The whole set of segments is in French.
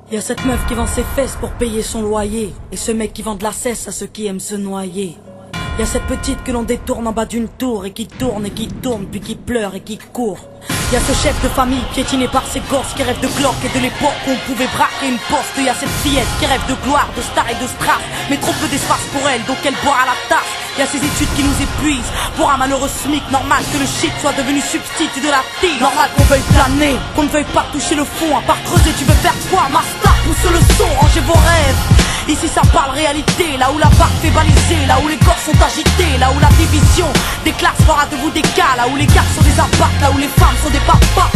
Y'a cette meuf qui vend ses fesses pour payer son loyer, et ce mec qui vend de la cesse à ceux qui aiment se noyer. Y'a cette petite que l'on détourne en bas d'une tour, et qui tourne, puis qui pleure et qui court. Y'a ce chef de famille piétiné par ses gosses qui rêve de glock et de l'époque où on pouvait braquer une poste. Y'a cette fillette qui rêve de gloire, de star et de strass, mais trop peu d'espace pour elle, donc elle boit à la tasse. Y'a ces études qui nous épuisent pour un malheureux SMIC. Normal que le shit soit devenu substitut de la fille. Normal qu'on veuille planer, qu'on ne veuille pas toucher le fond. À part creuser, tu veux faire quoi? Master, pousse le son, rangez vos rêves. Ici ça parle réalité, là où la barre fait baliser, là où les corps sont agités, là où la division des classes fera de vous des cas, là où les gars sont des apparts, là où les femmes sont des papas.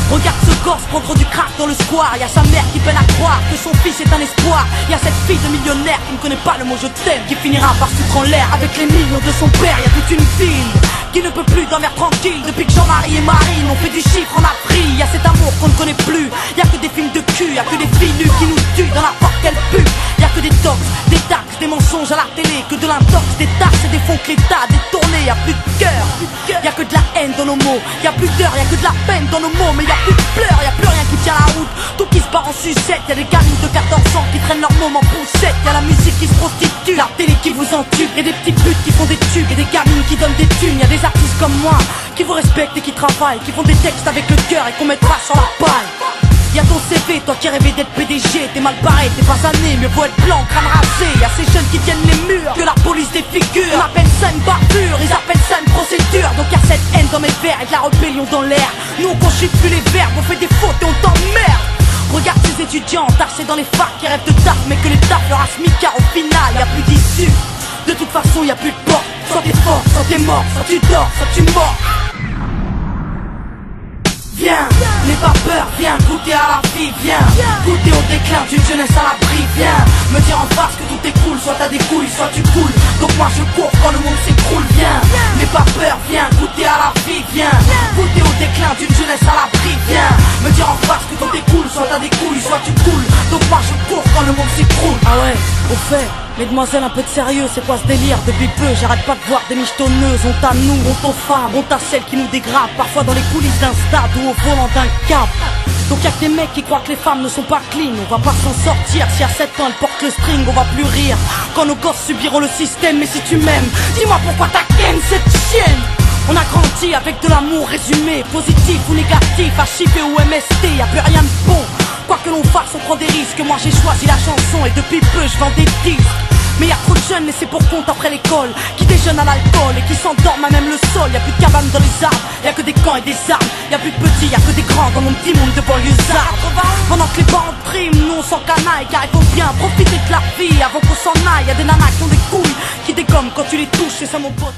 Regarde ce gosse prendre du crack dans le square. Y'a sa mère qui peine à croire que son fils est un espoir. Y'a cette fille de millionnaire qui ne connaît pas le mot je t'aime, qui finira par foutre en l'air avec les millions de son père. Y'a toute une ville qui ne peut plus dormir tranquille depuis que Jean-Marie et Marine ont fait du chiffre en Afrique. Y'a cet amour qu'on ne connaît plus, y'a que des films de cul, y'a que des filles nues qui nous tuent dans la porte qu'elle pue. Y'a que des tox, des taxes, des mensonges à la télé, que de l'intox, des tasses et des fonds que l'État a détournés. Y'a plus de cœur, y'a que de la haine dans nos mots. Y'a plus d'heures, y'a que de la peine dans nos mots. Mais y'a plus de pleurs, y'a plus rien qui tient la route. Tout qui se part en sucette, y'a des gamines de 14 ans qui traînent leur môme en poussette. Y'a la musique qui se prostitue, la télé qui vous entube, et des petites putes qui font des tubes, et des gamines qui donnent des thunes. Y'a des artistes comme moi qui vous respectent et qui travaillent, qui font des textes avec le cœur et qu'on mettra sur la paille. Y'a ton CV, toi qui rêvais d'être PDG, t'es mal barré, t'es pas sané, mieux vaut être blanc, crâne rasé. Y'a ces jeunes qui tiennent les murs, que la police défigure. On appelle ça une barbure, ils appellent ça une procédure. Donc y'a cette haine dans mes vers et de la rébellion dans l'air. Nous on conjugue plus les verbes, on fait des fautes et on t'emmerde. Regarde ces étudiants tassés dans les facs qui rêvent de taf, mais que les taf leur a smicard au final, y'a plus d'issue. De toute façon y'a plus de porte, soit t'es fort, soit t'es mort, soit tu dors, soit tu mords. Viens, n'aie pas peur, viens goûter à la vie, viens goûter au déclin d'une jeunesse à l'abri, viens me dire en face que tout est cool, soit t'as des couilles, soit tu coules. Donc moi je cours quand le monde s'écroule, viens, n'aie pas peur, viens goûter à la vie, viens goûter au déclin d'une jeunesse à l'abri, viens me dire en face que tout est cool, soit t'as des couilles, soit tu coules. Donc moi je cours quand le monde s'écroule. Ah ouais, au fait, mesdemoiselles, un peu de sérieux, c'est quoi ce délire? Depuis peu, j'arrête pas de voir des michetonneuses. Honte à nous, honte aux femmes, honte à celles qui nous dégradent, parfois dans les coulisses d'un stade ou au volant d'un cap. Donc y'a que des mecs qui croient que les femmes ne sont pas clean. On va pas s'en sortir, si à 7 ans elles portent le string, on va plus rire quand nos gosses subiront le système. Mais si tu m'aimes, dis-moi pourquoi t'as ken cette chienne. On a grandi avec de l'amour résumé, positif ou négatif, HIP ou MST, y'a plus rien de bon. Quoi que l'on fasse, on prend des risques. Moi j'ai choisi la chanson et depuis peu je vends des disques. Mais y'a trop de jeunes laissés pour compte après l'école, qui déjeunent à l'alcool et qui s'endorment à même le sol. Y'a plus de cabanes dans les arbres, y'a que des camps et des armes. Y'a plus de petits, y'a que des grands dans mon petit monde de banlieusards. Pendant que les parents triment, nous on s'en canaille, car il faut bien profiter de la vie avant qu'on s'en aille. Y'a des nanas qui ont des couilles, qui dégomment quand tu les touches, c'est ça mon pote.